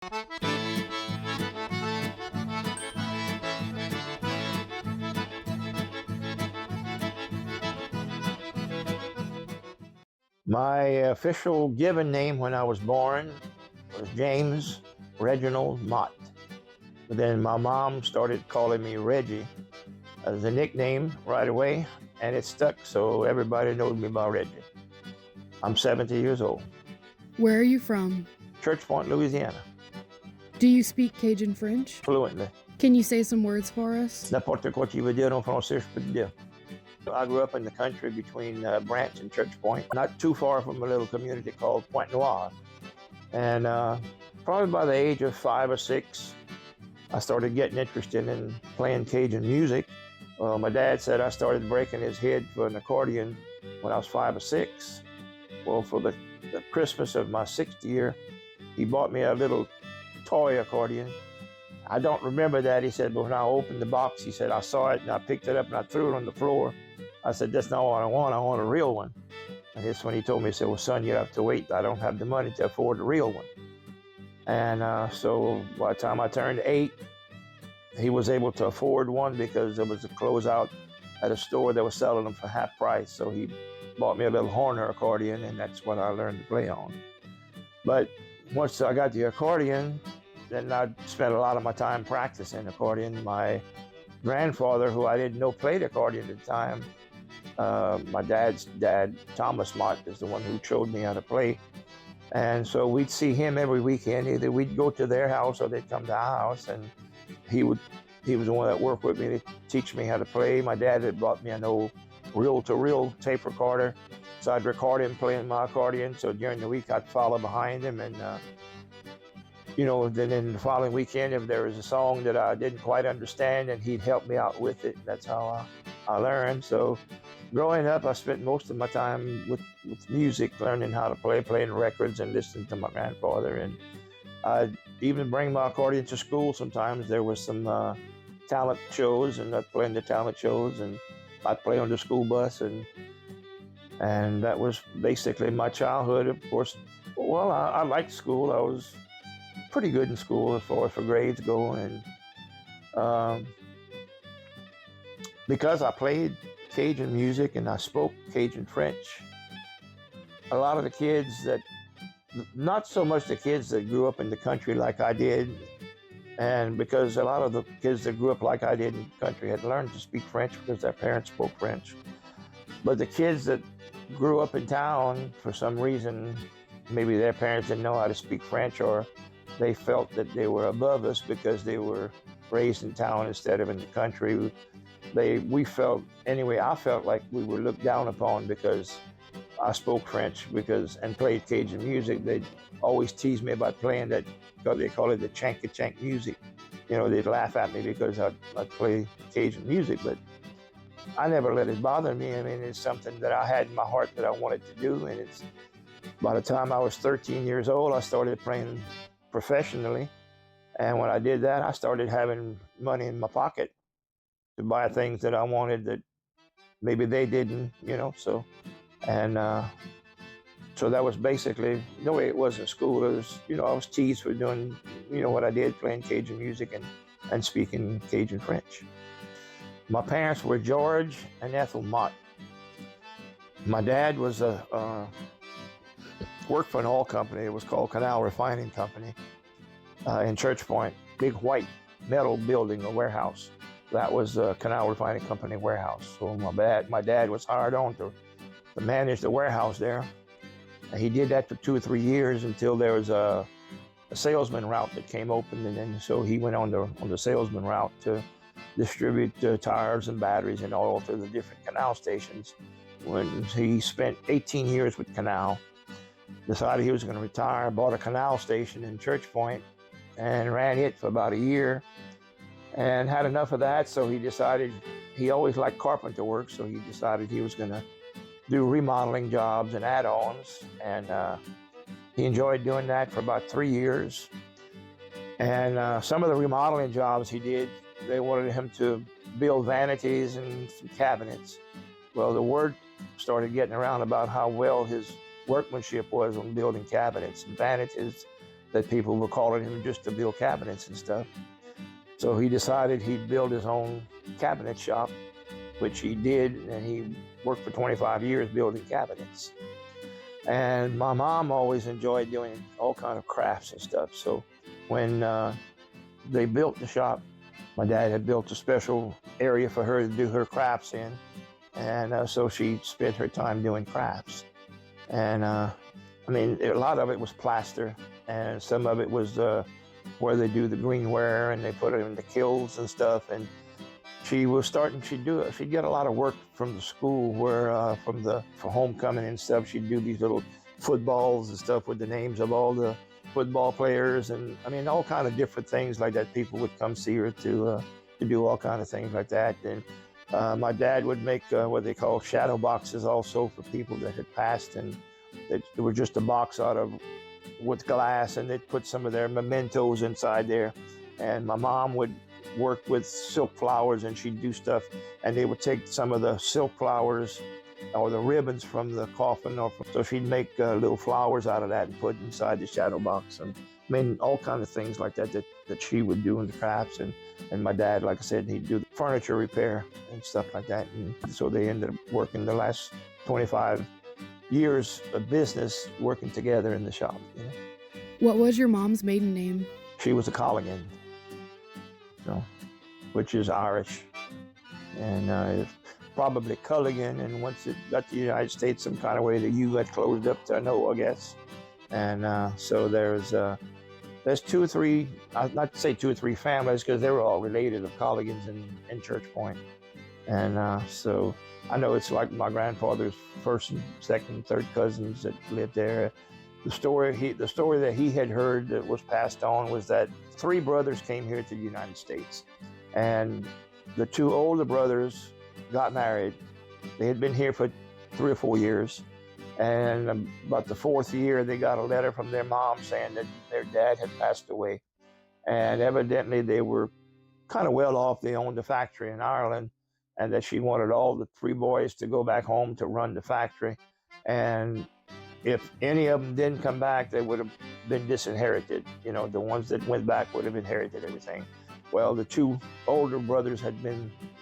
My official given name when I was born was James Reginald Mott. But then my mom started calling me Reggie as a nickname right away, and it stuck, so everybody knows me by Reggie. I'm 70 years old. Where are you from? Church Point, Louisiana, Do you speak Cajun French? fluently. Can you say some words for us? N'importe quoi tu veux dire en français, je peux te dire. I grew up in the country between Branch and Church Point, not too far from a little community called Pointe Noire. And probably by the age of 5 or 6, I started getting interested in playing Cajun music. My dad said I started breaking his head for an accordion when I was 5 or 6. Well, for the Christmas of my 6th year, he bought me a little toy accordion. I don't remember that, he said, but when I opened the box, he said, I saw it and I picked it up and I threw it on the floor. I said, that's not what I want a real one. And that's when he told me, he said, well, son, you have to wait. I don't have the money to afford a real one. And so by the time I turned 8, he was able to afford one because there was a closeout at a store that was selling them for half price. So he bought me a little Horner accordion, and that's what I learned to play on. But once I got the accordion, then I spent a lot of my time practicing accordion. My grandfather, who I didn't know played accordion at the time, my dad's dad, Thomas Mott, is the one who showed me how to play. And so we'd see him every weekend. Either we'd go to their house or they'd come to our house, and he was the one that worked with me to teach me how to play. My dad had bought me an old reel-to-reel tape recorder, so I'd record him playing my accordion. So during the week, I'd follow behind him, and then in the following weekend, if there was a song that I didn't quite understand, and he'd help me out with it. That's how I learned. So growing up, I spent most of my time with music, learning how to play, playing records, and listening to my grandfather. And I'd even bring my accordion to school sometimes. There was some talent shows, and I'd play in the talent shows, and I'd play on the school bus, and that was basically my childhood. Of course, well, I liked school. I was pretty good in school as far as for grades go, and because I played Cajun music and I spoke Cajun French, a lot of the kids that, not so much the kids that grew up in the country like I did, and because a lot of the kids that grew up like I did in the country had learned to speak French because their parents spoke French. But the kids that grew up in town, for some reason, maybe their parents didn't know how to speak French, or they felt that they were above us because they were raised in town instead of in the country. I felt like we were looked down upon because I spoke French and played Cajun music. They'd always tease me about playing that, because they call it the chank-a-chank music. They'd laugh at me because I'd play Cajun music, but I never let it bother me. I mean, it's something that I had in my heart that I wanted to do, and by the time I was 13 years old, I started playing professionally. And when I did that, I started having money in my pocket to buy things that I wanted that maybe they didn't, so. And so that was basically the way it was in school. It was, I was teased for doing, what I did, playing Cajun music and speaking Cajun French. My parents were George and Ethel Mott. My dad was worked for an oil company. It was called Canal Refining Company in Church Point. Big white metal building, a warehouse. That was the Canal Refining Company warehouse. So my dad was hired on to manage the warehouse there. And he did that for 2 or 3 years until there was a salesman route that came open, and then so he went on the salesman route to distribute tires and batteries and oil to the different canal stations. When he spent 18 years with Canal, decided he was going to retire, bought a canal station in Church Point, and ran it for about a year, and had enough of that. So he decided, he always liked carpenter work, so he decided he was going to do remodeling jobs and add-ons, and he enjoyed doing that for about 3 years. And some of the remodeling jobs he did, they wanted him to build vanities and some cabinets. Well, the word started getting around about how well his workmanship was on building cabinets and vanities. that people were calling him just to build cabinets and stuff. So he decided he'd build his own cabinet shop, which he did, and he worked for 25 years building cabinets. And my mom always enjoyed doing all kind of crafts and stuff. So when they built the shop, my dad had built a special area for her to do her crafts in. And so she spent her time doing crafts. And I mean, a lot of it was plaster, and some of it was where they do the greenware and they put it in the kilns and stuff. And she was starting, she'd get a lot of work from the school where for homecoming and stuff, she'd do these little footballs and stuff with the names of all the football players. And I mean, all kind of different things like that. People would come see her to do all kind of things like that. And my dad would make what they call shadow boxes also for people that had passed, and it were just a box with glass, and they'd put some of their mementos inside there. And my mom would work with silk flowers, and she'd do stuff, and they would take some of the silk flowers or the ribbons from the coffin, so she'd make little flowers out of that and put inside the shadow box. And I mean, all kind of things like that she would do in the crafts. And my dad, like I said, he'd do the furniture repair and stuff like that. And so they ended up working the last 25 years of business working together in the shop. You know? What was your mom's maiden name? She was a Colligan, which is Irish. And it's probably Culligan. And once it got to the United States, some kind of way, the U got closed up to no, I guess. And so there's 2 or 3, not to say 2 or 3 families, because they were all related of Colligans in Church Point. And so I know it's like my grandfather's first and second and third cousins that lived there. The story that he had heard that was passed on was that 3 brothers came here to the United States, and the 2 older brothers got married. They had been here for 3 or 4 years, and about the 4th year, they got a letter from their mom saying that their dad had passed away, and evidently they were kind of well off. They owned a factory in Ireland, and that she wanted all the 3 boys to go back home to run the factory. And if any of them didn't come back, they would have been disinherited. You know, the ones that went back would have inherited everything. Well, the 2 older brothers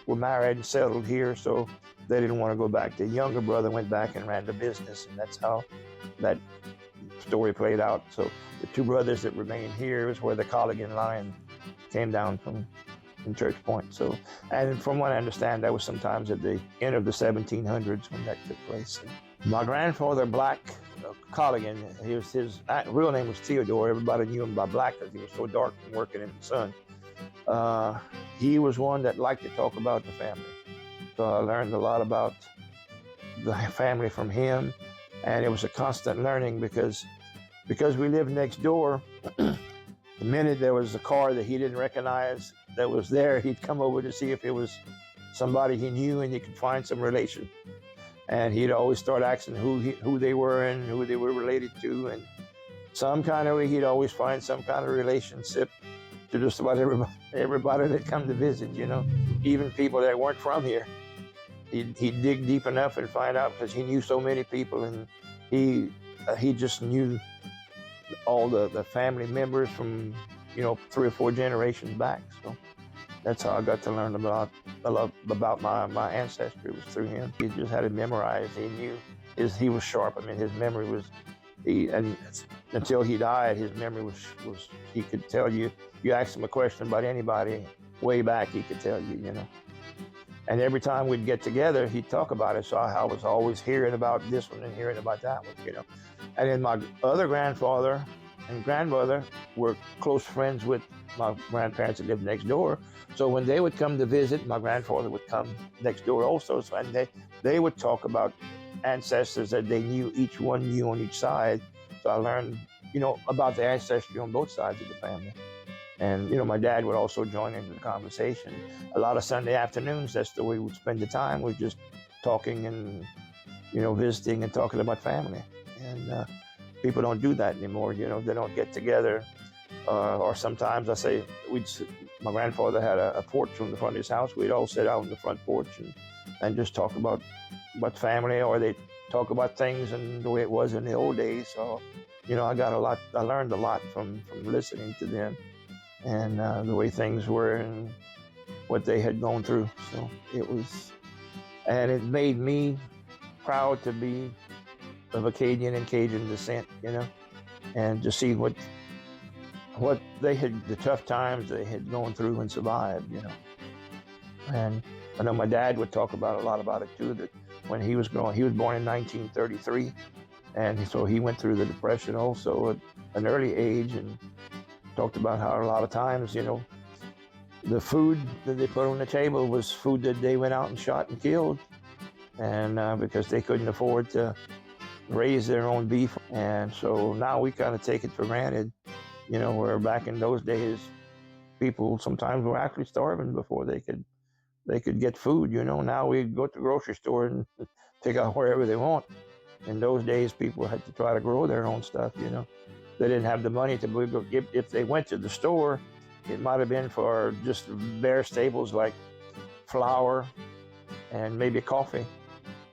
were married and settled here, so they didn't want to go back. The younger brother went back and ran the business, and that's how that story played out. So the 2 brothers that remained here is where the Colligan line came down from in Church Point. So, and from what I understand, that was sometimes at the end of the 1700s when that took place. My grandfather, Black Colligan, his real name was Theodore. Everybody knew him by Black because he was so dark and working in the sun. He was one that liked to talk about the family. So I learned a lot about the family from him, and it was a constant learning because we lived next door. The minute there was a car that he didn't recognize that was there, he'd come over to see if it was somebody he knew and he could find some relation. And he'd always start asking who they were and who they were related to, and some kind of way he'd always find some kind of relationship to just about everybody that come to visit, you know, even people that weren't from here. He'd dig deep enough and find out, because he knew so many people, and he just knew all the family members from, you know, 3 or 4 generations back. So that's how I got to learn a lot about my ancestry, was through him. He just had it memorized. He knew he was sharp. I mean, his memory was, and until he died, his memory was he could tell you asked him a question about anybody way back, he could tell you, you know. And every time we'd get together, he'd talk about it. So I was always hearing about this one and hearing about that one, you know. And then my other grandfather and grandmother were close friends with my grandparents that lived next door. So when they would come to visit, my grandfather would come next door also. So, and they would talk about ancestors that they knew, each one knew on each side. So I learned, you know, about the ancestry on both sides of the family. And, you know, my dad would also join into the conversation. A lot of Sunday afternoons, that's the way we would spend the time, was just talking and, you know, visiting and talking about family. And people don't do that anymore, you know. They don't get together. Or sometimes my grandfather had a porch on the front of his house. We'd all sit out on the front porch and just talk about family, or they'd talk about things and the way it was in the old days. So I got a lot. I learned a lot from listening to them and the way things were and what they had gone through. So and it made me proud to be of Acadian and Cajun descent, and to see what they had, the tough times they had gone through and survived, And I know my dad would talk about a lot about it too, that when he was growing, he was born in 1933, and so he went through the Depression also at an early age, and talked about how a lot of times, the food that they put on the table was food that they went out and shot and killed, and because they couldn't afford to raise their own beef. And so now we kind of take it for granted, where back in those days, people sometimes were actually starving before they could get food. Now we go to the grocery store and pick out wherever they want. In those days, people had to try to grow their own stuff. They didn't have the money to, if they went to the store, it might have been for just bare staples like flour and maybe coffee.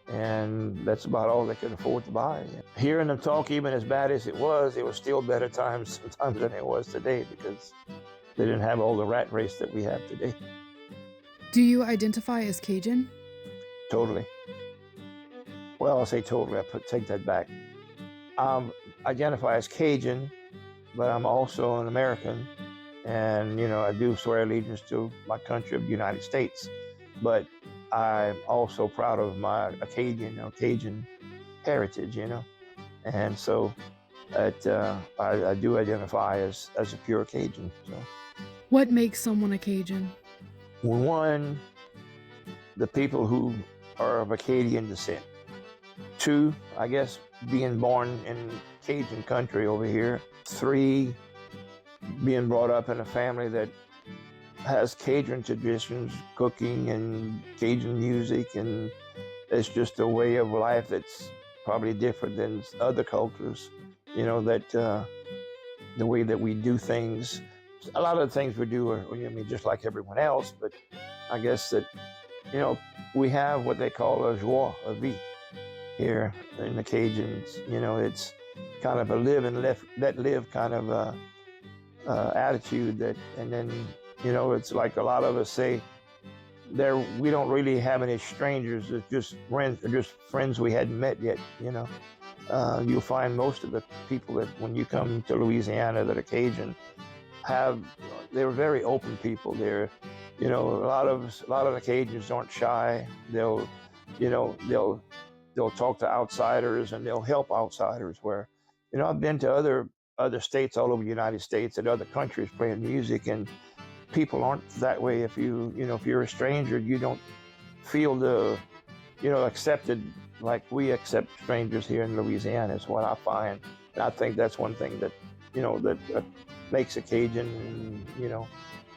And that's about all they could afford to buy. Hearing them talk, even as bad as it was still better times sometimes than it was today, because they didn't have all the rat race that we have today. Do you identify as Cajun? Totally. Well, I'll say totally. Take that back. Identify as Cajun, but I'm also an American, and I do swear allegiance to my country of the United States. But I'm also proud of my Acadian or Cajun heritage, and so I do identify as a pure Cajun. So. What makes someone a Cajun? One, the people who are of Acadian descent. Two, I guess, being born in Cajun country over here. Three, being brought up in a family that has Cajun traditions, cooking and Cajun music, and it's just a way of life that's probably different than other cultures, that the way that we do things. A lot of the things we do are, just like everyone else, but I guess that, we have what they call a joie de vivre here in the Cajuns. It's kind of a live and let live kind of attitude and then, it's like a lot of us say, we don't really have any strangers. It's just friends we hadn't met yet. You'll find most of the people that when you come to Louisiana that are Cajun they're very open people. They're, a lot of the Cajuns aren't shy. They'll talk to outsiders and they'll help outsiders. Where, I've been to other states all over the United States and other countries playing music, and people aren't that way. If if you're a stranger, you don't feel accepted like we accept strangers here in Louisiana, is what I find. And I think that's one thing that, that makes a Cajun,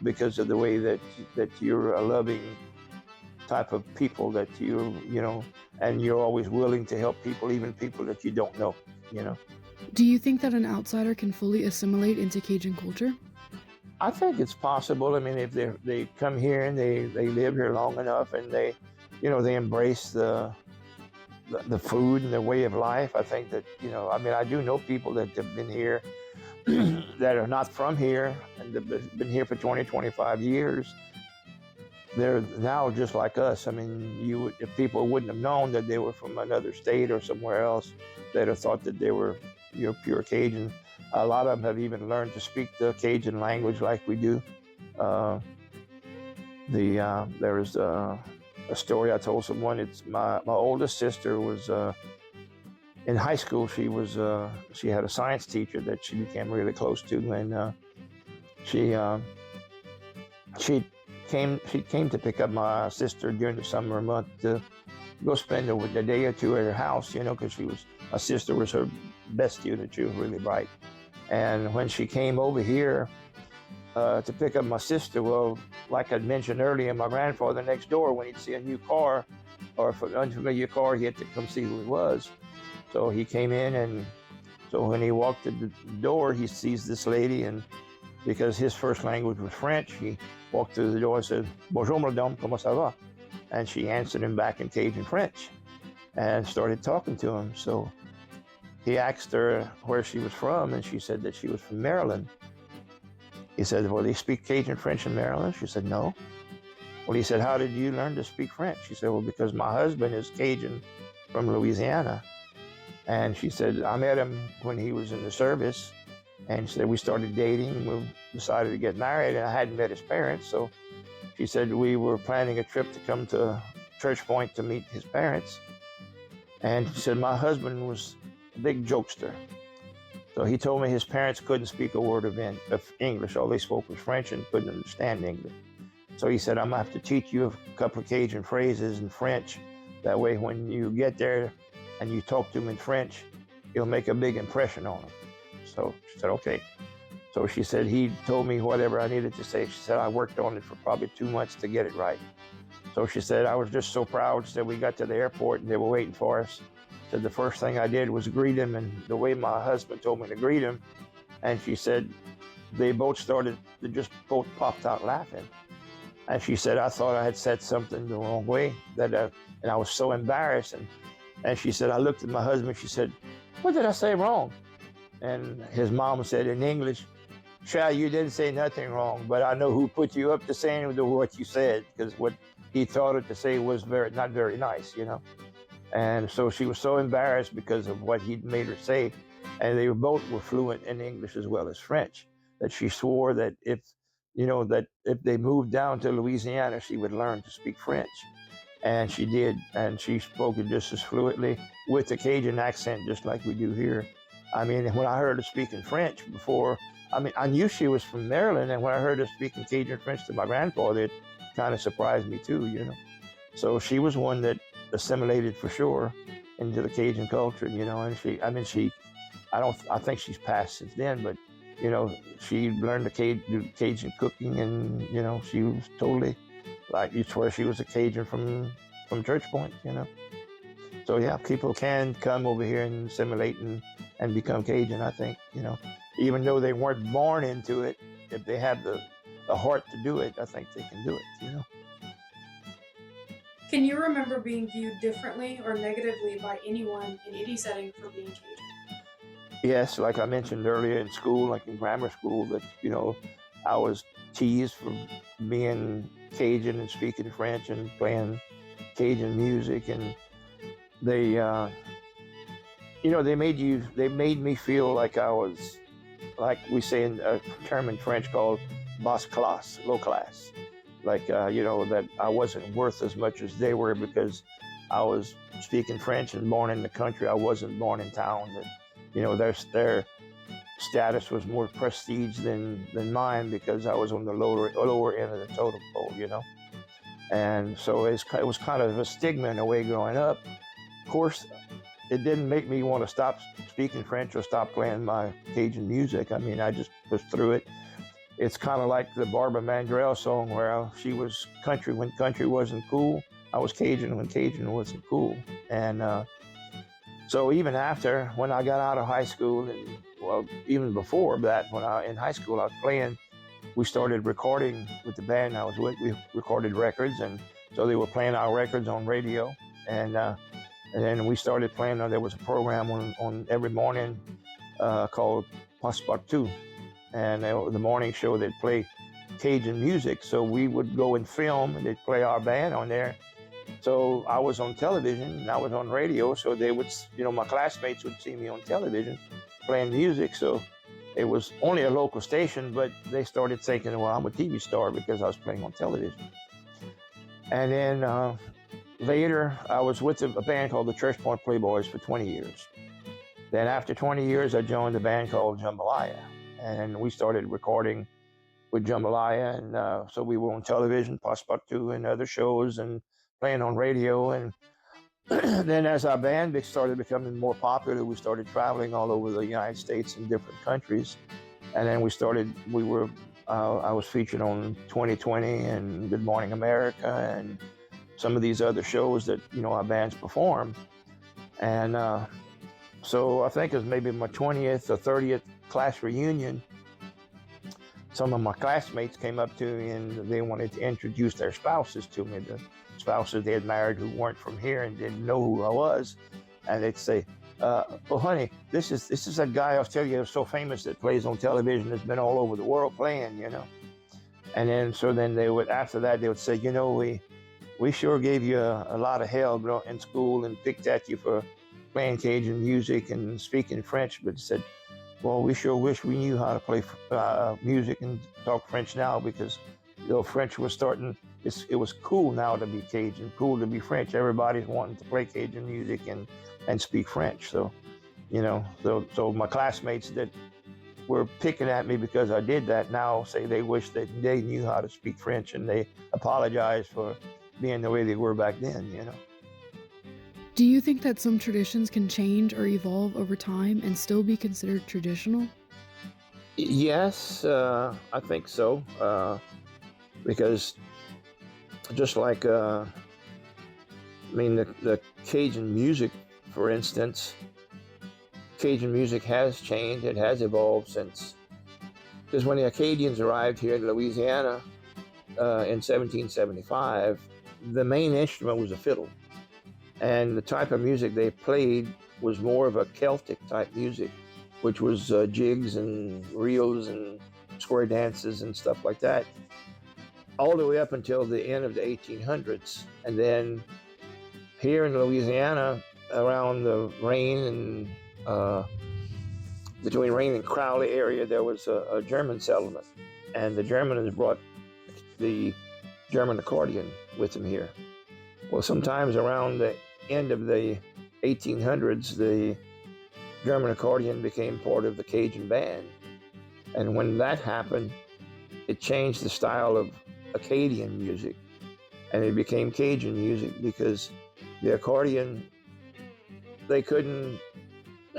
because of the way that you're a loving type of people, that and you're always willing to help people, even people that you don't know. Do you think that an outsider can fully assimilate into Cajun culture? I think it's possible. I mean, if they come here and they live here long enough and they embrace the food and the way of life. I think that, I do know people that have been here that are not from here and have been here for 20, 25 years. They're now just like us. I mean, if people wouldn't have known that they were from another state or somewhere else, they'd have thought that they were pure Cajun. A lot of them have even learned to speak the Cajun language like we do. There is a story I told someone. It's my oldest sister was in high school. She had a science teacher that she became really close to, and she came to pick up my sister during the summer month to go spend a day or two at her house, because my sister was her best student. She was really bright. And when she came over here to pick up my sister, well, like I mentioned earlier, my grandfather next door, when he'd see a new car or an unfamiliar car, he had to come see who it was. So he came in, and so when he walked to the door, he sees this lady, and because his first language was French, he walked through the door and said, "Bonjour, madame, comment ça va?" And she answered him back in Cajun French and started talking to him. So he asked her where she was from, and she said that she was from Maryland. He said, well, they speak Cajun French in Maryland? She said, no. Well, he said, how did you learn to speak French? She said, well, because my husband is Cajun from Louisiana. And she said, I met him when he was in the service. And she said, we started dating. We decided to get married, and I hadn't met his parents. So she said, we were planning a trip to come to Church Point to meet his parents. And she said, my husband was a big jokester. So he told me his parents couldn't speak a word of English. All they spoke was French and couldn't understand English. So he said, I'm gonna have to teach you a couple of Cajun phrases in French. That way, when you get there and you talk to him in French, it'll make a big impression on him. So she said, okay. So she said, he told me whatever I needed to say. She said, I worked on it for probably 2 months to get it right. So she said, I was just so proud. She said, we got to the airport and they were waiting for us. She said, the first thing I did was greet him, and the way my husband told me to greet him. And she said, they both both popped out laughing. And she said, I thought I had said something the wrong way, and I was so embarrassed. And she said, I looked at my husband, she said, what did I say wrong? And his mom said in English, child, you didn't say nothing wrong, but I know who put you up to saying what you said, because what he thought it to say was not very nice, you know? And so she was so embarrassed because of what he'd made her say. And they both were fluent in English as well as French, that she swore that if they moved down to Louisiana, she would learn to speak French. And she did, and she spoke it just as fluently with the Cajun accent, just like we do here. I mean, when I heard her speaking French before, I mean, I knew she was from Maryland, and when I heard her speaking Cajun French to my grandfather, it kind of surprised me too, you know. So she was one that assimilated for sure into the Cajun culture, you know. And I think she's passed since then, but you know, she learned to do Cajun cooking, and you know, she was totally like, you swear she was a Cajun from Church Point, you know. So yeah, people can come over here and assimilate and become Cajun, I think, you know. Even though they weren't born into it, if they have the heart to do it, I think they can do it, you know. Can you remember being viewed differently or negatively by anyone in any setting for being Cajun? Yes, like I mentioned earlier, in school, like in grammar school, that, you know, I was teased for being Cajun and speaking French and playing Cajun music. And they, you know, they made me feel like I was, like we say in a term in French called basse classe, low class. Like, you know, that I wasn't worth as much as they were because I was speaking French and born in the country. I wasn't born in town. That, you know, their status was more prestige than mine because I was on the lower end of the totem pole, you know. And so it was kind of a stigma in a way growing up. Of course, it didn't make me want to stop speaking French or stop playing my Cajun music. I mean, I just pushed through it. It's kind of like the Barbara Mandrell song where she was country when country wasn't cool. I was Cajun when Cajun wasn't cool. And so even after, when I got out of high school, and well, even before that, in high school I was playing, we started recording with the band I was with. We recorded records, and so they were playing our records on radio. And then we started playing, there was a program on every morning called Passepartout. And the morning show, they'd play Cajun music. So we would go and film, and they'd play our band on there. So I was on television and I was on radio. So they would, you know, my classmates would see me on television playing music. So it was only a local station, but they started thinking, well, I'm a TV star because I was playing on television. And then later, I was with a band called the Church Point Playboys for 20 years. Then after 20 years, I joined a band called Jambalaya. And we started recording with Jambalaya, and so we were on television, Passepartout, and other shows, and playing on radio. And then as our band started becoming more popular, we started traveling all over the United States and different countries. And then I was featured on 2020 and Good Morning America and some of these other shows that, you know, our bands perform. And so I think it was maybe my 20th or 30th class reunion. Some of my classmates came up to me and they wanted to introduce their spouses to me, the spouses they had married who weren't from here and didn't know who I was. And they'd say, Well, honey, this is a guy I'll tell you so famous that plays on television. That's been all over the world playing, you know. And then so then they would after that they would say, you know, we sure gave you a lot of hell in school and picked at you for playing Cajun music and speaking French, but said, well, we sure wish we knew how to play music and talk French now because you know French was starting. It was cool now to be Cajun, cool to be French. Everybody's wanting to play Cajun music and speak French. So, you know, so my classmates that were picking at me because I did that now say they wish that they knew how to speak French and they apologize for being the way they were back then, you know. Do you think that some traditions can change or evolve over time and still be considered traditional? Yes, I think so. Because just like, I mean, the Cajun music, for instance, Cajun music has changed. It has evolved since. Because when the Acadians arrived here in Louisiana in 1775, the main instrument was a fiddle. And the type of music they played was more of a Celtic type music, which was jigs and reels and square dances and stuff like that, all the way up until the end of the 1800s. And then here in Louisiana, around the Rain and between Rain and Crowley area, there was a German settlement, and the Germans brought the German accordion with them here. Well, sometimes around the end of the 1800s, the German accordion became part of the Cajun band. And when that happened, it changed the style of Acadian music, and it became Cajun music because the accordion, they couldn't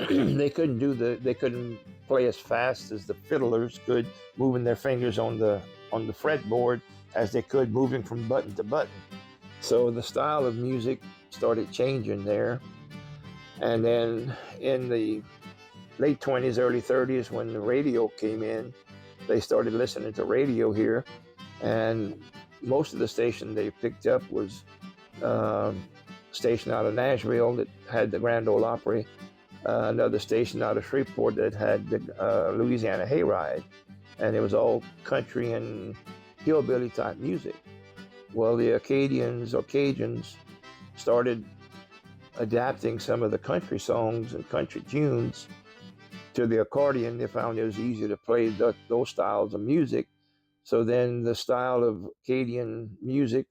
they couldn't play as fast as the fiddlers could, moving their fingers on the fretboard as they could moving from button to button. So the style of music started changing there. And then in the late 20s, early 30s, when the radio came in, they started listening to radio here. And most of the station they picked up was a station out of Nashville that had the Grand Ole Opry, another station out of Shreveport that had the Louisiana Hayride. And it was all country and hillbilly type music. Well, the Acadians or Cajuns started adapting some of the country songs and country tunes to the accordion. They found it was easier to play those styles of music. So then the style of Acadian music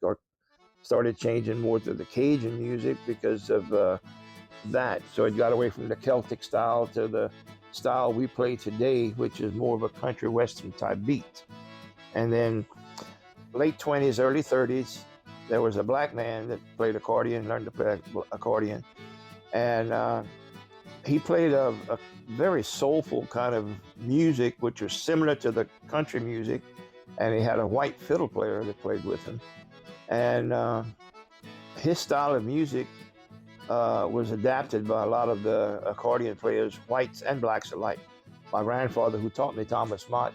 started changing more to the Cajun music because of that. So it got away from the Celtic style to the style we play today, which is more of a country western type beat. And then late 20s, early 30s, there was a black man that played accordion, learned to play accordion. And he played a very soulful kind of music, which was similar to the country music. And he had a white fiddle player that played with him. And his style of music was adapted by a lot of the accordion players, whites and blacks alike. My grandfather, who taught me, Thomas Mott,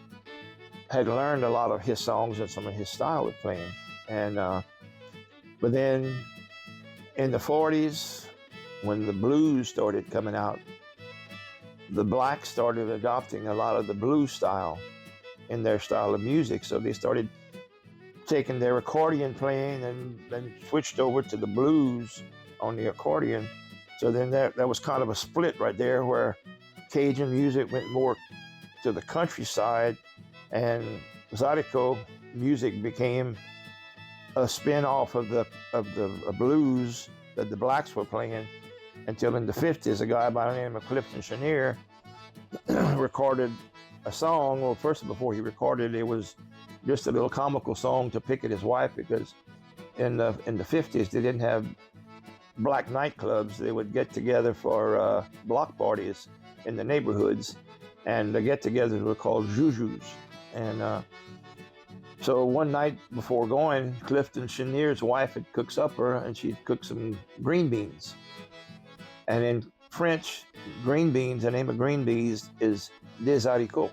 had learned a lot of his songs and some of his style of playing. And but then in the 40s, when the blues started coming out, the blacks started adopting a lot of the blues style in their style of music. So they started taking their accordion playing and then switched over to the blues on the accordion. So then that was kind of a split right there, where Cajun music went more to the countryside, and Zydeco music became a spin-off of the blues that the blacks were playing, until in the 50s, a guy by the name of Clifton Chenier recorded a song. Well, first, before he recorded it, was just a little comical song to pick at his wife, because in the 50s they didn't have black nightclubs. They would get together for block parties in the neighborhoods, and the get-togethers were called jujus. And so one night before going, Clifton Chenier's wife had cooked supper, and she'd cooked some green beans. And in French, green beans, the name of green beans is des haricots.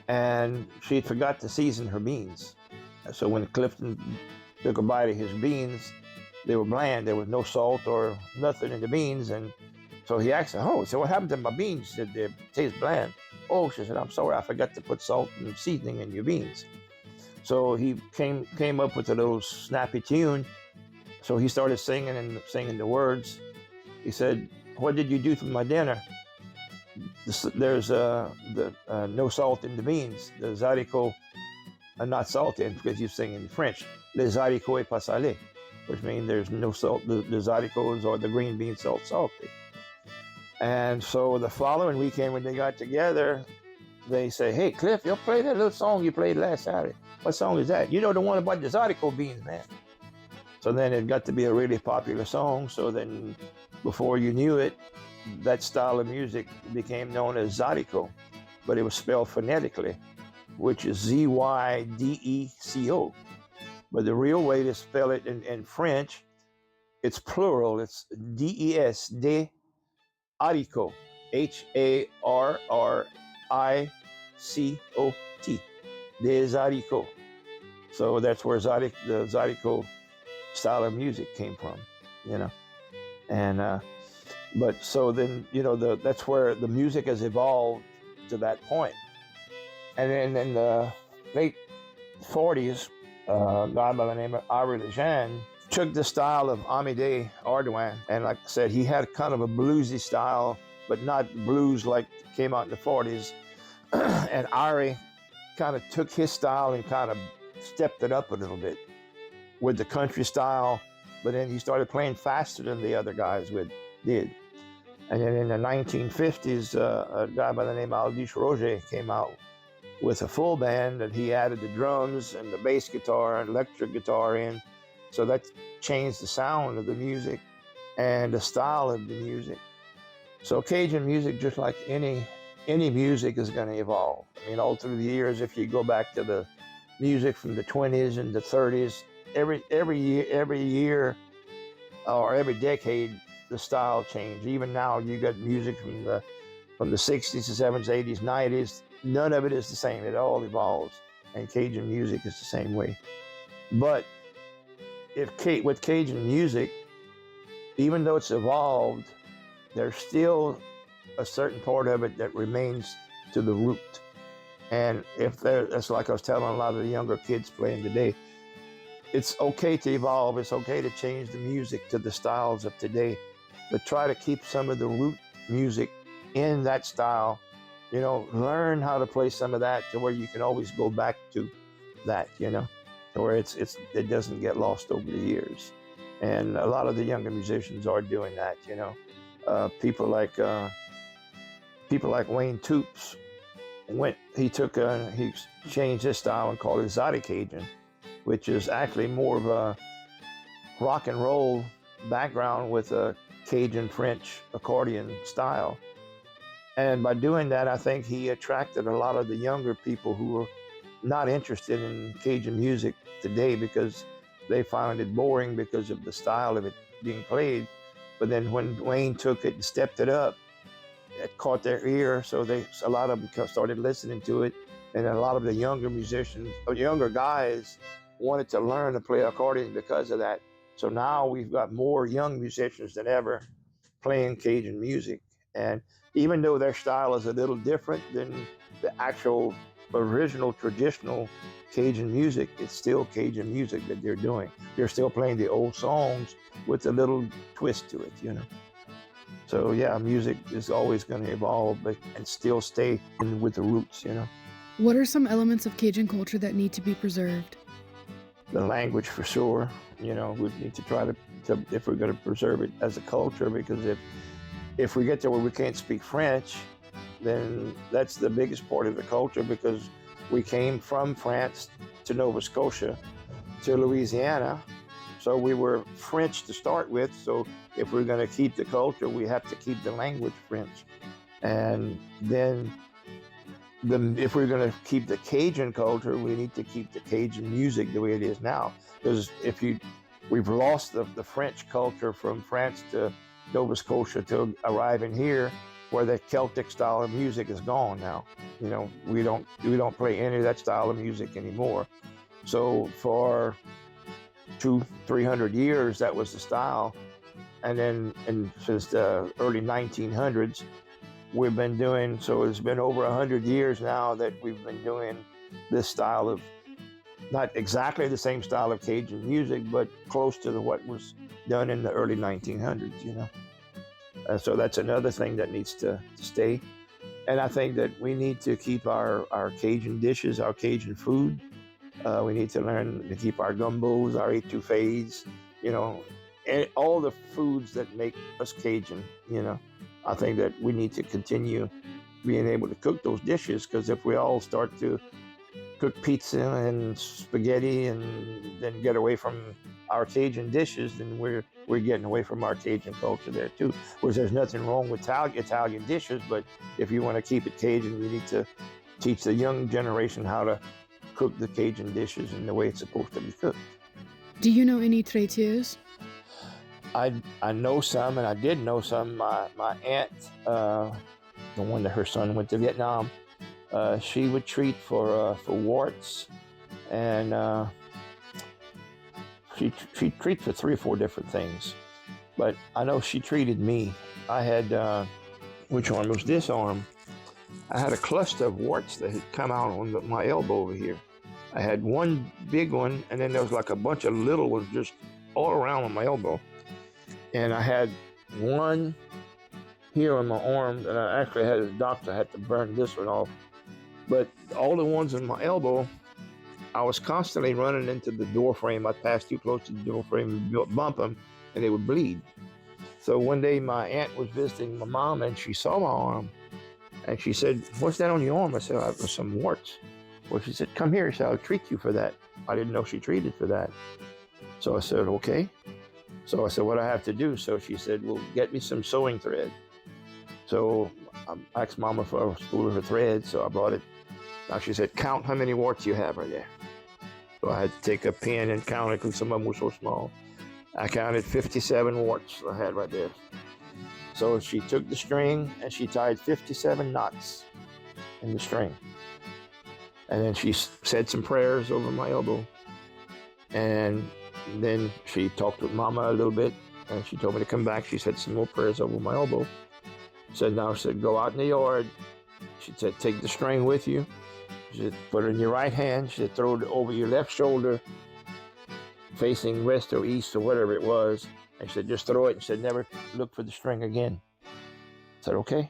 And she forgot to season her beans. So when Clifton took a bite of his beans, they were bland. There was no salt or nothing in the beans. And So he asked her, oh, so what happened to my beans? She said, they taste bland. Oh, she said, I'm sorry, I forgot to put salt and seasoning in your beans. So he came up with a little snappy tune. So he started singing the words. He said, what did you do for my dinner? There's no salt in the beans. The zaricot are not salted because he's singing in French. Les haricots est pas salé, which means there's no salt. The haricots or the green beans salty. And so the following weekend when they got together, they say, hey, Cliff, you'll play that little song you played last Saturday. What song is that? You know, the one about the zaricot beans, man. So then it got to be a really popular song. So then before you knew it, that style of music became known as zaricot, but it was spelled phonetically, which is Z-Y-D-E-C-O. But the real way to spell it in French, it's plural. It's D-E-S, haricot, Harricot, des haricots. So that's where the zaricot style of music came from, you know. And but so then, you know, that's where the music has evolved to that point. And then in the late 40s, a guy by the name of Ari Lejeune took the style of Amédée Ardouin, and like I said, he had kind of a bluesy style, but not blues like came out in the 40s. And Ari kind of took his style and kind of stepped it up a little bit with the country style, but then he started playing faster than the other guys did. And then in the 1950s, a guy by the name of Aldis Roger came out with a full band, and he added the drums and the bass guitar and electric guitar in. So that changed the sound of the music and the style of the music. So Cajun music, just like any music, is going to evolve. I mean, all through the years, if you go back to the music from the 20s and the 30s, every year or every decade, the style changed. Even now, you got music from the 60s to 70s, 80s, 90s. None of it is the same. It all evolves, and Cajun music is the same way. But with Cajun music, even though it's evolved, there's still a certain part of it that remains to the root. And that's like I was telling a lot of the younger kids playing today, it's okay to evolve. It's okay to change the music to the styles of today, but try to keep some of the root music in that style. You know, learn how to play some of that to where you can always go back to that, you know, to where it doesn't get lost over the years. And a lot of the younger musicians are doing that, you know. People like Wayne Toops he changed his style and called it Exotic Cajun, which is actually more of a rock and roll background with a Cajun French accordion style. And by doing that, I think he attracted a lot of the younger people who were not interested in Cajun music today because they found it boring because of the style of it being played. But then when Wayne took it and stepped it up, it caught their ear, so a lot of them started listening to it, and a lot of the younger musicians, or younger guys, wanted to learn to play accordion because of that. So now we've got more young musicians than ever playing Cajun music, and even though their style is a little different than the actual original traditional Cajun music, it's still Cajun music that they're doing. They're still playing the old songs with a little twist to it, you know. So yeah, music is always going to evolve and still stay with the roots, you know. What are some elements of Cajun culture that need to be preserved? The language, for sure. You know, we need to try to if we're going to preserve it as a culture, because if we get to where we can't speak French, then that's the biggest part of the culture, because we came from France to Nova Scotia to Louisiana. So we were French to start with. So if we're going to keep the culture, we have to keep the language French. And then if we're going to keep the Cajun culture, we need to keep the Cajun music the way it is now. Because we've lost the French culture from France to Nova Scotia to arriving here, where the Celtic style of music is gone now. You know, we don't play any of that style of music anymore. So for 200-300 years, that was the style. and then since the early 1900s, we've been doing, so it's been over 100 years now that we've been doing this style of, not exactly the same style of Cajun music, but close to what was done in the early 1900s, you know. So that's another thing that needs to stay. And I think that we need to keep our Cajun dishes, our Cajun food. We need to learn to keep our gumbos, our etouffees, you know, and all the foods that make us Cajun, you know. I think that we need to continue being able to cook those dishes, because if we all start to cook pizza and spaghetti and then get away from our Cajun dishes, then we're getting away from our Cajun culture there too. Whereas there's nothing wrong with Italian dishes, but if you want to keep it Cajun, you need to teach the young generation how to cook the Cajun dishes in the way it's supposed to be cooked. Do you know any traitiers? I know some, and I did know some. My aunt, the one that her son went to Vietnam, she would treat for warts, and she treats for 3 or 4 different things. But I know she treated me. I had, which arm was this arm? I had a cluster of warts that had come out on my elbow over here. I had one big one, and then there was like a bunch of little ones just all around on my elbow. And I had one here on my arm that I actually had, a doctor had to burn this one off. But all the ones on my elbow, I was constantly running into the door frame. I'd pass too close to the door frame and bump them, and they would bleed. So one day my aunt was visiting my mom, and she saw my arm, and she said, "What's that on your arm?" I said, "I have some warts." Well, she said, "Come here," she said, "I'll treat you for that." I didn't know she treated for that. So I said, "Okay." So I said, "What do I have to do?" So she said, "Well, get me some sewing thread." So I asked Mama for a spool of her thread, so I brought it. Now she said, "Count how many warts you have right there." So I had to take a pen and count it, because some of them were so small. I counted 57 warts I had right there. So she took the string and she tied 57 knots in the string. And then she said some prayers over my elbow. And then she talked with Mama a little bit, and she told me to come back. She said some more prayers over my elbow. Said, now, she said, go out in the yard. She said, take the string with you. She said, put it in your right hand. She said, throw it over your left shoulder, facing west or east or whatever it was. And she said, just throw it. And she said, never look for the string again. I said, okay.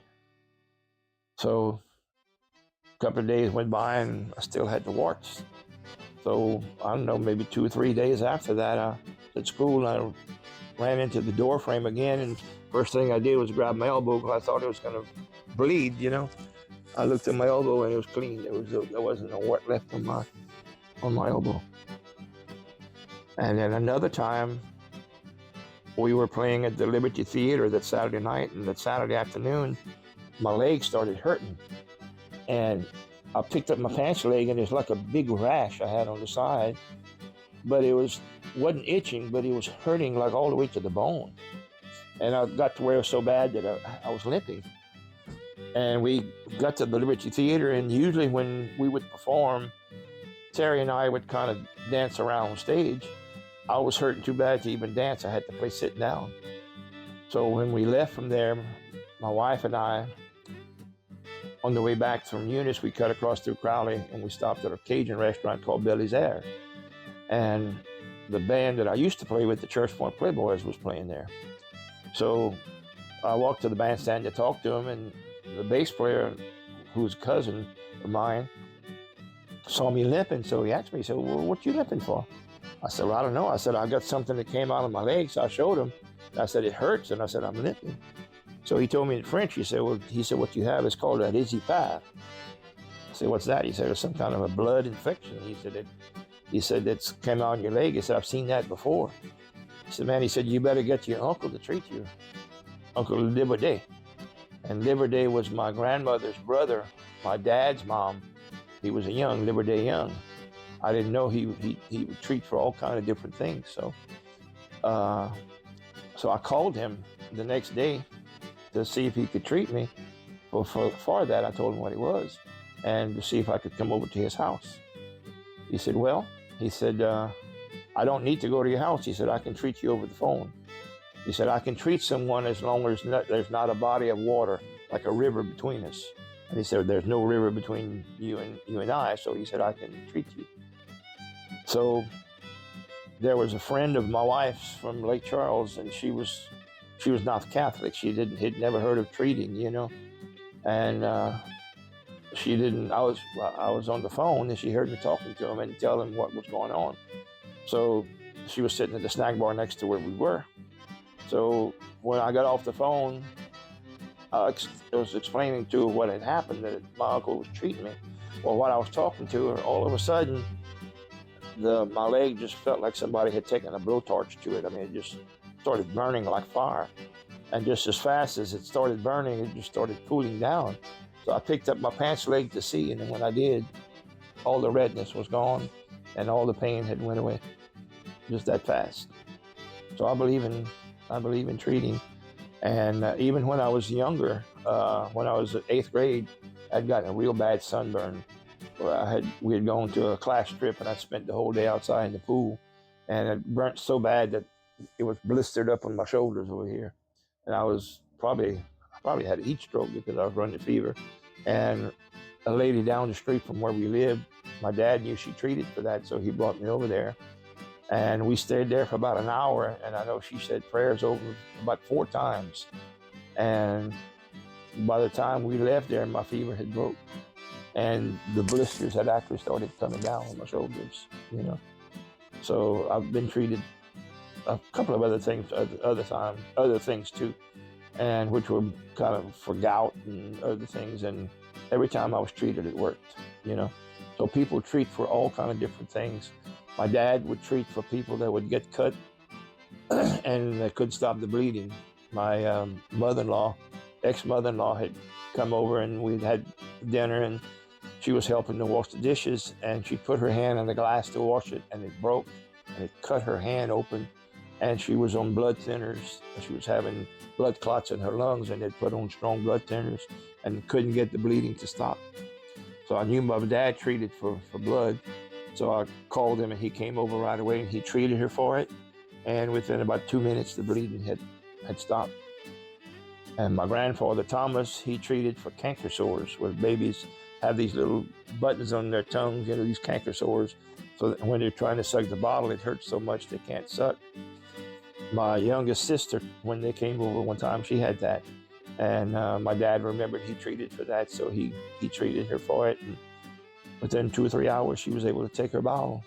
So a couple of days went by, and I still had the warts. So I don't know, maybe 2 or 3 days after that, at school, I ran into the door frame again, and first thing I did was grab my elbow, because I thought it was going to bleed, you know. I looked at my elbow, and it was clean. There wasn't a wart left on my elbow. And then another time, we were playing at the Liberty Theater that Saturday night, and that Saturday afternoon, my leg started hurting. And I picked up my pants leg, and there's like a big rash I had on the side, but it wasn't itching, but it was hurting like all the way to the bone. And I got to where it was so bad that I was limping. And we got to the Liberty Theater, and usually when we would perform, Terry and I would kind of dance around on stage. I was hurting too bad to even dance. I had to play sit down. So when we left from there, my wife and I, on the way back from Eunice, we cut across through Crowley, and we stopped at a Cajun restaurant called Billy's Air. And the band that I used to play with, the Church Point Playboys, was playing there. So I walked to the bandstand to talk to him, and the bass player, who's a cousin of mine, saw me limping. So he asked me, he said, well, what you limping for? I said, well, I don't know. I said, I got something that came out of my leg. So I showed him. I said, it hurts. And I said, I'm limping. So he told me in French. He said, what you have is called a résipa. I said, what's that? He said, it's some kind of a blood infection. He said, it's came out on your leg. He said, I've seen that before. He said, man, he said, you better get your uncle to treat you. Uncle Liberté. And Liberté was my grandmother's brother, my dad's mom. He was a young, Liberté Young. I didn't know he would treat for all kind of different things. So I called him the next day to see if he could treat me. Well, for that, I told him what it was, and to see if I could come over to his house. He said, well, I don't need to go to your house. He said, I can treat you over the phone. He said, I can treat someone as long as there's not a body of water, like a river between us. And he said, there's no river between you and I. So he said, I can treat you. So there was a friend of my wife's from Lake Charles, and she was not Catholic. Had never heard of treating, and she didn't. I was on the phone, and she heard me talking to him and telling him what was going on. So she was sitting at the snack bar next to where we were. So when I got off the phone, I was explaining to her what had happened, that my uncle was treating me. Well, while I was talking to her, all of a sudden, my leg just felt like somebody had taken a blowtorch to it. I mean, it just started burning like fire. And just as fast as it started burning, it just started cooling down. So I picked up my pants leg to see, and then when I did, all the redness was gone and all the pain had went away, just that fast. So I believe in treating. And even when I was younger, when I was in 8th grade, I'd gotten a real bad sunburn. We had gone to a class trip, and I spent the whole day outside in the pool, and it burnt so bad that it was blistered up on my shoulders over here. And I probably had a heat stroke because I was running fever. And a lady down the street from where we lived, my dad knew she treated for that, so he brought me over there. And we stayed there for about an hour, and I know she said prayers over about 4 times. And by the time we left there, my fever had broke, and the blisters had actually started coming down on my shoulders, So I've been treated a couple of other things too, and which were kind of for gout and other things. And every time I was treated, it worked, So people treat for all kind of different things. My dad would treat for people that would get cut and they couldn't stop the bleeding. My ex-mother-in-law had come over, and we'd had dinner, and she was helping to wash the dishes, and she put her hand in the glass to wash it, and it broke, and it cut her hand open, and she was on blood thinners. She was having blood clots in her lungs, and they'd put on strong blood thinners and couldn't get the bleeding to stop. So I knew my dad treated for blood. So I called him, and he came over right away, and he treated her for it. And within about 2 minutes, the bleeding had stopped. And my grandfather, Thomas, he treated for canker sores, where babies have these little buttons on their tongues, these canker sores. So that when they're trying to suck the bottle, it hurts so much they can't suck. My youngest sister, when they came over one time, she had that. And my dad remembered he treated for that, so he treated her for it. And within 2 or 3 hours, she was able to take her bowel,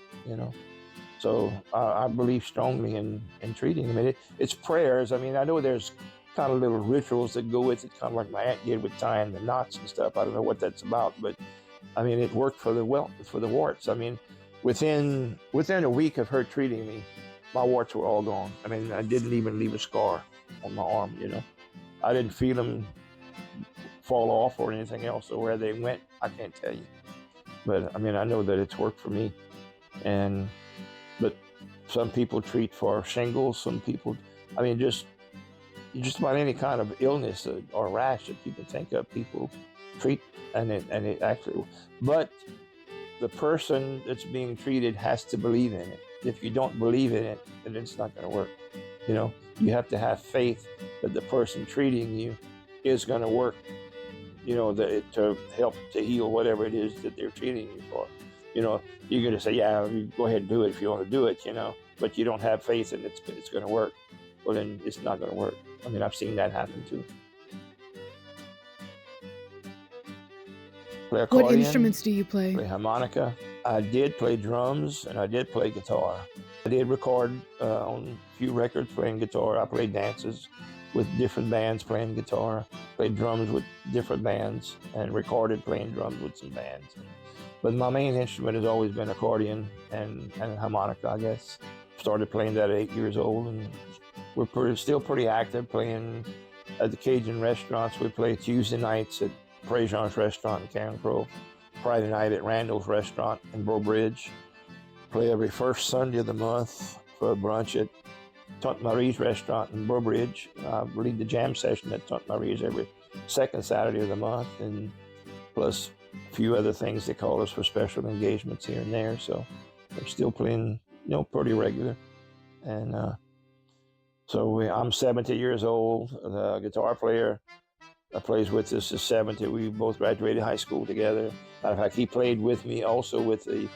So I believe strongly in treating. I mean, it's prayers. I mean, I know there's kind of little rituals that go with it, kind of like my aunt did with tying the knots and stuff. I don't know what that's about, but I mean, it worked for the warts. I mean, within a week of her treating me, my warts were all gone. I mean, I didn't even leave a scar on my arm, I didn't feel them fall off or anything else. So where they went, I can't tell you. But I mean, I know that it's worked for me. But some people treat for shingles. Some people, I mean, just about any kind of illness or rash that you can think of, people treat, and it actually. But the person that's being treated has to believe in it. If you don't believe in it, then it's not going to work. You have to have faith that the person treating you is going to work. To help to heal whatever it is that they're treating you for. You're going to say, yeah, you go ahead and do it if you want to do it, but you don't have faith in it's going to work. Well, then it's not going to work. I mean, I've seen that happen too. Play accordion. What instruments do you play? Play harmonica. I did play drums, and I did play guitar. I did record on a few records playing guitar. I played dances with different bands playing guitar, played drums with different bands, and recorded playing drums with some bands. But my main instrument has always been accordion and harmonica, I guess. Started playing that at 8 years old, and we're still pretty active playing at the Cajun restaurants. We play Tuesday nights at Prejean's restaurant in Cannon Grove, Friday night at Randall's restaurant in Breaux Bridge. Play every first Sunday of the month for a brunch at Tante Marie's restaurant in Breaux Bridge. I lead the jam session at Tante Marie's every second Saturday of the month, and plus a few other things they call us for special engagements here and there. So we're still playing, pretty regular. And So I'm 70 years old. The guitar player that plays with us is 70. We both graduated high school together. Matter of fact, he played with me also with the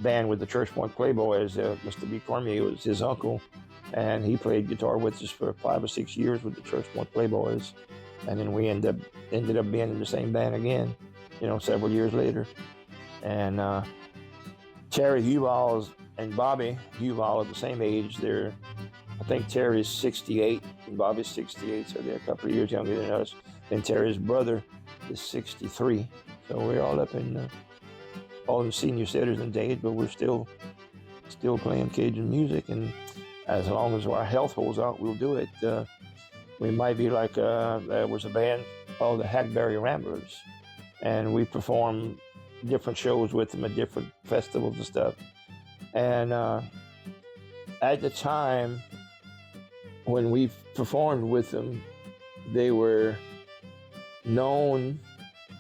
band with the Church Point Playboys. Mr. B. Cormier was his uncle, and he played guitar with us for 5 or 6 years with the Church Point Playboys. And then we ended up being in the same band again, several years later. And Terry Huval and Bobby Huval are the same age. I think Terry's 68 and Bobby's 68, so they're a couple of years younger than us. And Terry's brother is 63. So we're all up in all the senior citizen days, but we're still playing Cajun music. And as long as our health holds out, we'll do it. We might be like, there was a band called the Hackberry Ramblers, and we performed different shows with them at different festivals and stuff. And at the time, when we performed with them, they were known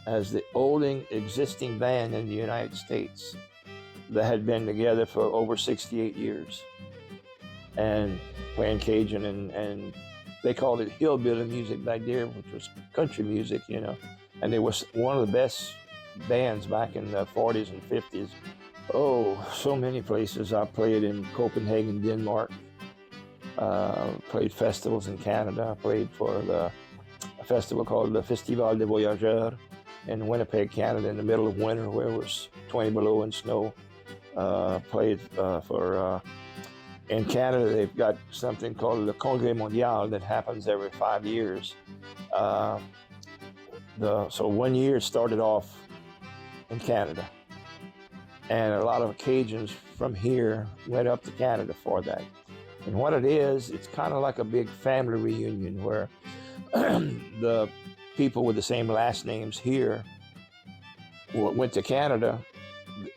as the only existing band in the United States that had been together for over 68 years and playing Cajun, and they called it hillbilly music back there, which was country music, and it was one of the best bands back in the 40s and 50s. Oh, so many places. I played in Copenhagen, Denmark. Played festivals in Canada. I played for a festival called the Festival des Voyageurs in Winnipeg, Canada, in the middle of winter where it was 20 below and snow. Played in Canada, they've got something called the Congrès Mondial that happens every 5 years. So 1 year started off in Canada, and a lot of Cajuns from here went up to Canada for that. And what it is, it's kind of like a big family reunion where the people with the same last names here went to Canada.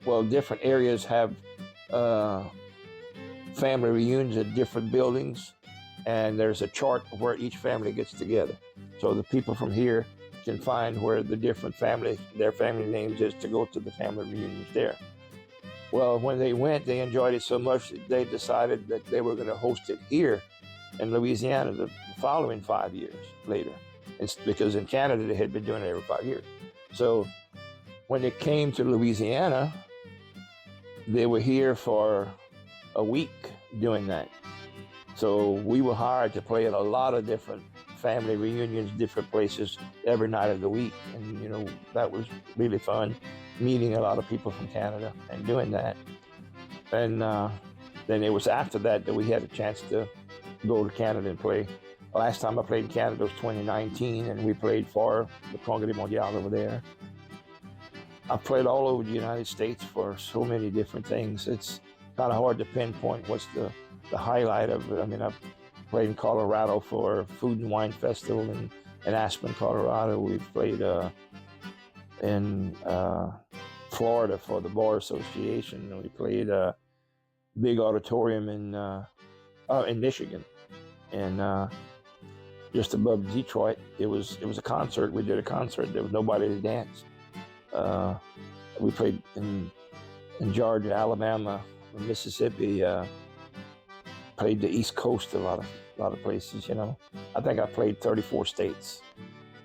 Well, different areas have family reunions at different buildings, and there's a chart of where each family gets together. So the people from here can find where the different their family names is to go to the family reunions there. Well, when they went, they enjoyed it so much that they decided that they were going to host it here in Louisiana the following 5 years later. It's because in Canada, they had been doing it every 5 years. So when it came to Louisiana, they were here for a week doing that. So we were hired to play at a lot of different family reunions, different places every night of the week. And, that was really fun, meeting a lot of people from Canada and doing that. And then it was after that we had a chance to go to Canada and play. The last time I played in Canada was 2019, and we played for the Congrès Mondial over there. I've played all over the United States for so many different things. It's kind of hard to pinpoint what's the highlight of it. I mean, I've played in Colorado for Food and Wine Festival in Aspen, Colorado. We've played in Florida for the Bar Association. And we played a big auditorium in Michigan, and just above Detroit. It was a concert. We did a concert. There was nobody to dance. We played in Georgia, Alabama, Mississippi. Played the East Coast, a lot of places. I think I played 34 states.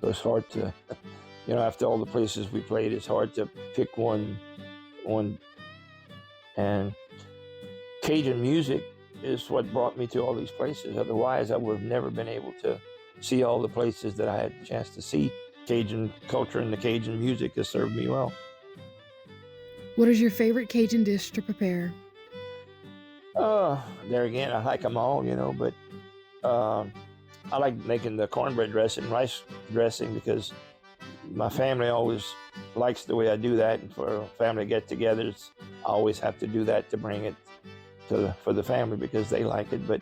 So it's hard to, after all the places we played, it's hard to pick one. And Cajun music is what brought me to all these places. Otherwise, I would have never been able to see all the places that I had a chance to see. Cajun culture and the Cajun music has served me well. What is your favorite Cajun dish to prepare? There again, I like them all, but I like making the cornbread dressing, rice dressing, because my family always likes the way I do that. And for family get-togethers, I always have to do that to bring it for the family because they like it. But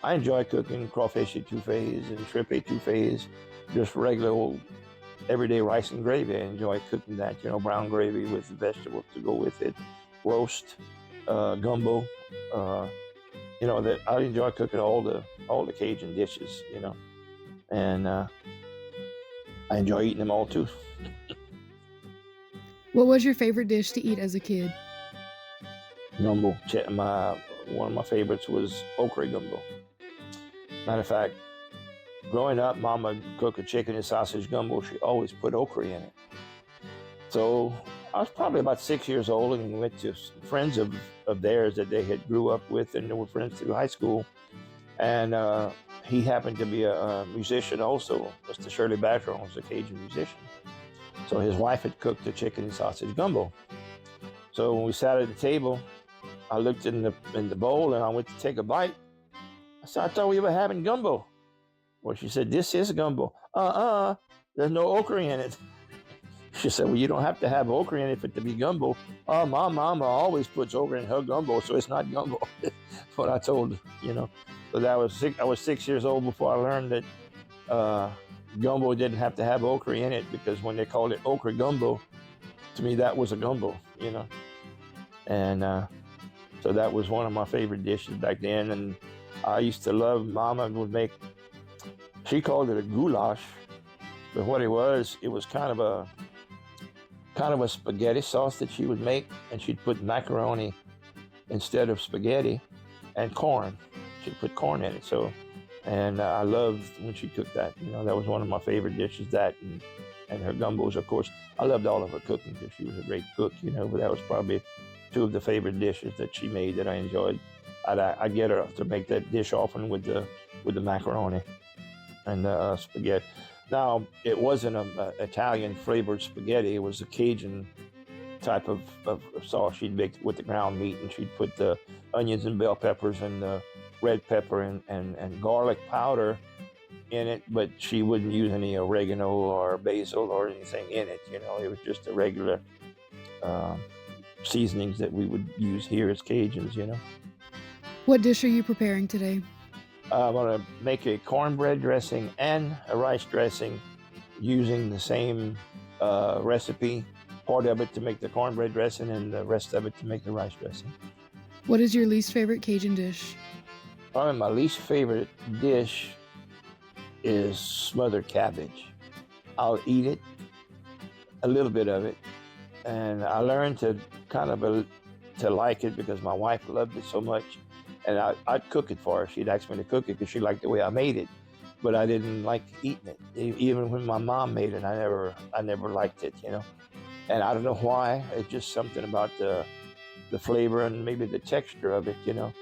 I enjoy cooking crawfish etouffees and shrimp etouffees, just regular old everyday rice and gravy. I enjoy cooking that, brown gravy with vegetables to go with it, roast, gumbo. That I enjoy cooking all the Cajun dishes, and I enjoy eating them all too. What was your favorite dish to eat as a kid? Gumbo. One of my favorites was okra gumbo. Matter of fact, growing up, Mama would cook a chicken and sausage gumbo. She always put okra in it. So I was probably about 6 years old, and we went to friends of theirs that they had grew up with, and they were friends through high school. And he happened to be a musician also. Mr. Shirley Battron was a Cajun musician. So his wife had cooked the chicken and sausage gumbo. So when we sat at the table, I looked in the bowl and I went to take a bite. I said, I thought we were having gumbo. Well, she said, this is gumbo. There's no okra in it. She said, well, you don't have to have okra in it for it to be gumbo. Oh, my mama always puts okra in her gumbo, so it's not gumbo. That's what I told her, you know. So I was 6 years old before I learned that gumbo didn't have to have okra in it, because when they called it okra gumbo, to me that was a gumbo, you know. And so that was one of my favorite dishes back then. And I used to love, Mama would make, she called it a goulash, but what it was kind of a spaghetti sauce that she would make, and she'd put macaroni instead of spaghetti, and corn. She'd put corn in it. So, and I loved when she cooked that. You know, that was one of my favorite dishes. That and her gumbos, of course. I loved all of her cooking because she was a great cook. You know, but that was probably two of the favorite dishes that she made that I enjoyed. I'd get her to make that dish often with the macaroni and spaghetti. Now, it wasn't an Italian flavored spaghetti. It was a Cajun type of sauce she'd make with the ground meat, and she'd put the onions and bell peppers and the red pepper and garlic powder in it, but she wouldn't use any oregano or basil or anything in it. You know, it was just the regular seasonings that we would use here as Cajuns, you know. What dish are you preparing today? I'm going to make a cornbread dressing and a rice dressing using the same recipe. Part of it to make the cornbread dressing and the rest of it to make the rice dressing. What is your least favorite Cajun dish? Probably my least favorite dish is smothered cabbage. I'll eat it, a little bit of it, and I learned to to like it because my wife loved it so much. And I'd cook it for her. She'd ask me to cook it because she liked the way I made it, but I didn't like eating it. Even when my mom made it, I never liked it, you know. And I don't know why. It's just something about the flavor and maybe the texture of it, you know.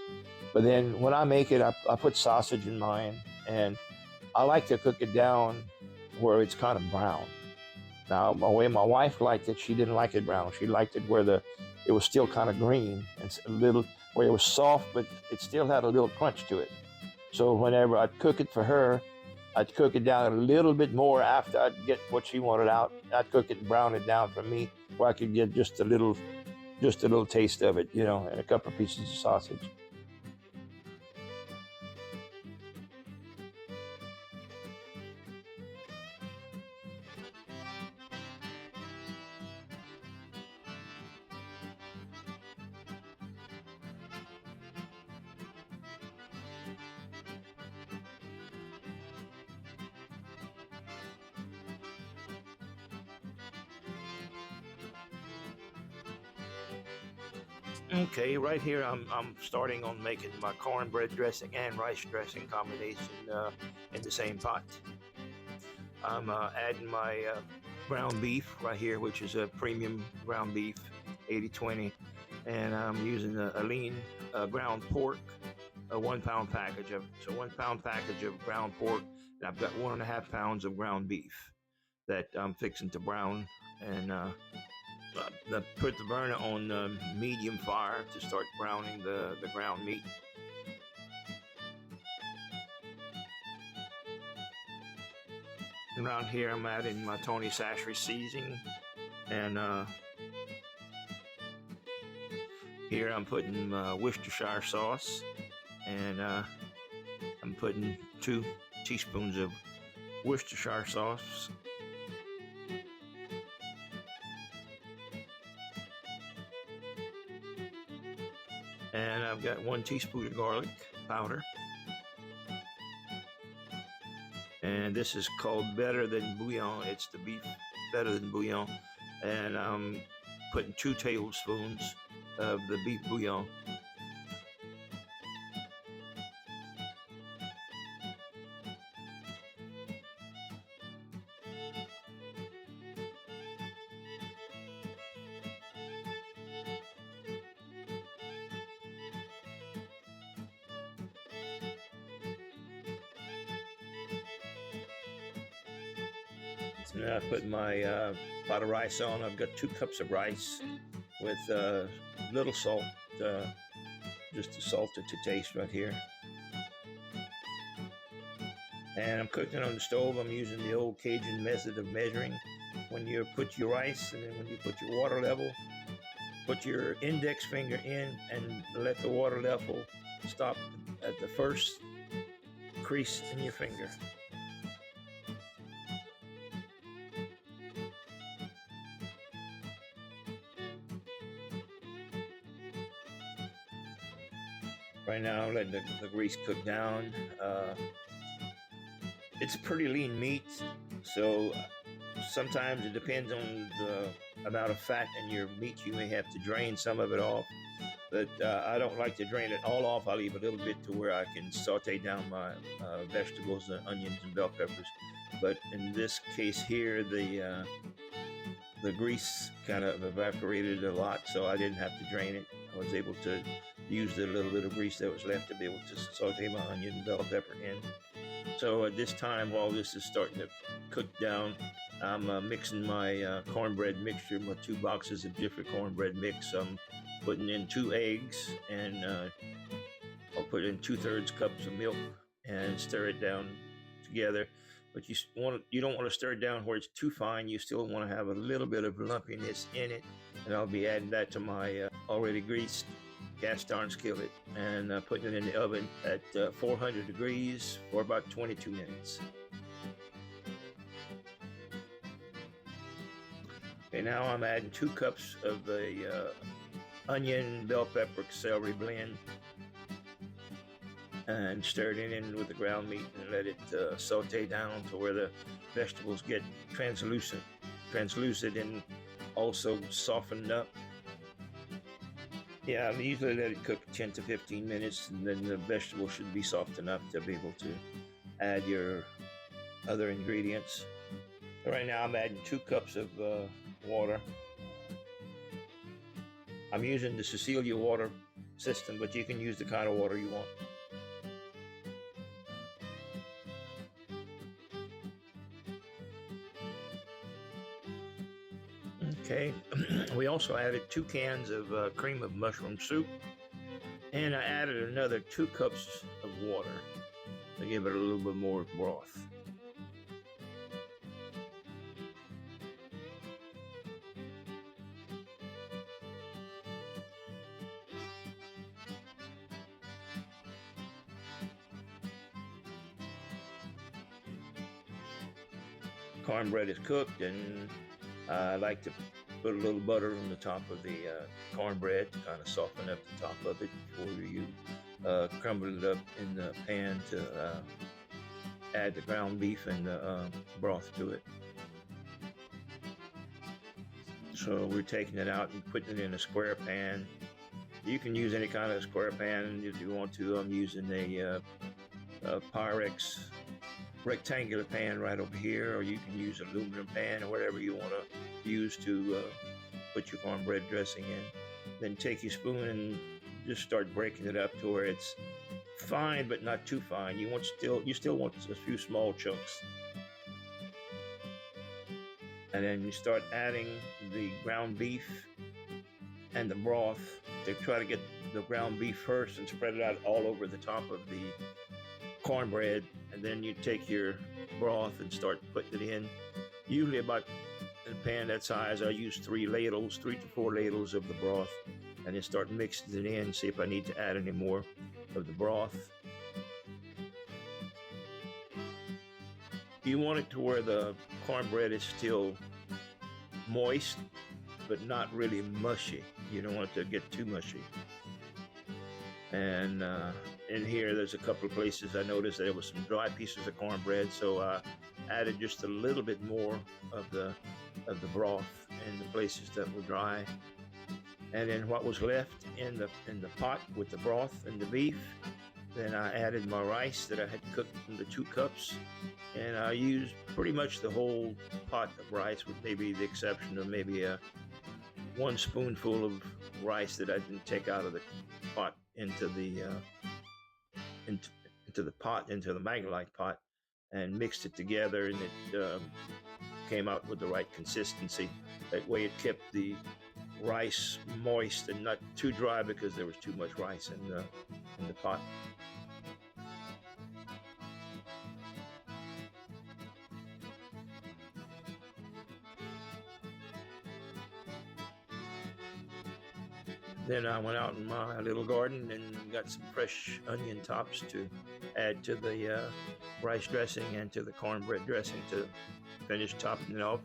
But then when I make it, I put sausage in mine, and I like to cook it down where it's kind of brown. Now, the way my wife liked it, she didn't like it brown. She liked it where it was still kind of green and a little, where it was soft, but it still had a little crunch to it. So whenever I'd cook it for her, I'd cook it down a little bit more after I'd get what she wanted out. I'd cook it and brown it down for me, where I could get just a little taste of it, you know, and a couple of pieces of sausage. Okay, right here I'm starting on making my cornbread dressing and rice dressing combination in the same pot. I'm adding my ground beef right here, which is a premium ground beef, 80/20, and I'm using a lean ground pork, a 1 pound package of 1 pound package of ground pork, and I've got 1.5 pounds of ground beef that I'm fixing to brown, and put the burner on medium fire to start browning the ground meat. Around here I'm adding my Tony Sashry seasoning, and here I'm putting Worcestershire sauce, and I'm putting 2 teaspoons of Worcestershire sauce. And I've got 1 teaspoon of garlic powder. And this is called Better Than Bouillon. It's the beef Better Than Bouillon. And I'm putting 2 tablespoons of the beef bouillon. And I put my pot of rice on. I've got 2 cups of rice with little salt, just the salt to taste right here. And I'm cooking on the stove. I'm using the old Cajun method of measuring. When you put your rice and then when you put your water level, put your index finger in and let the water level stop at the first crease in your finger. Right now, I'm letting the grease cook down. It's pretty lean meat, so sometimes it depends on the amount of fat in your meat. You may have to drain some of it off, but I don't like to drain it all off. I leave a little bit to where I can saute down my vegetables, onions, and bell peppers. But in this case here, the grease kind of evaporated a lot, so I didn't have to drain it. I was able to use the little bit of grease that was left to be able to saute my onion and bell pepper in. So at this time, while this is starting to cook down, I'm mixing my cornbread mixture, my 2 boxes of different cornbread mix. I'm putting in 2 eggs, and I'll put in 2/3 cups of milk and stir it down together. But you don't want to stir it down where it's too fine. You still want to have a little bit of lumpiness in it. And I'll be adding that to my already greased cast iron skillet and putting it in the oven at 400 degrees for about 22 minutes. Okay, now I'm adding 2 cups of the onion, bell pepper, celery blend and stir it in with the ground meat and let it saute down to where the vegetables get translucent and also softened up. Yeah, I usually let it cook 10 to 15 minutes, and then the vegetable should be soft enough to be able to add your other ingredients. Right now I'm adding 2 cups of water. I'm using the Cecilia water system, but you can use the kind of water you want. Okay, we also added 2 cans of cream of mushroom soup, and I added another 2 cups of water to give it a little bit more broth. Cornbread is cooked, and I like to put a little butter on the top of the cornbread to kind of soften up the top of it before you crumble it up in the pan to add the ground beef and the broth to it. So we're taking it out and putting it in a square pan. You can use any kind of square pan if you want to. I'm using a Pyrex rectangular pan right over here, or you can use aluminum pan or whatever you want to use to put your cornbread dressing in. Then take your spoon and just start breaking it up to where it's fine but not too fine. You still want a few small chunks. And then you start adding the ground beef and the broth. To try to get the ground beef first and spread it out all over the top of the cornbread, and then you take your broth and start putting it in. Usually about in a pan that size, I use 3 to 4 ladles of the broth, and then start mixing it in, see if I need to add any more of the broth. You want it to where the cornbread is still moist, but not really mushy. You don't want it to get too mushy. And in here, there's a couple of places I noticed there was some dry pieces of cornbread, so I added just a little bit more of the broth in the places that were dry. And then what was left in the pot with the broth and the beef, then I added my rice that I had cooked in the 2 cups, and I used pretty much the whole pot of rice, with maybe the exception of maybe 1 spoonful of rice that I didn't take out of the pot into the Magnalite pot, and mixed it together, and it came out with the right consistency. That way it kept the rice moist and not too dry because there was too much rice in the pot. Then I went out in my little garden and got some fresh onion tops to add to the rice dressing and to the cornbread dressing to finish topping it off.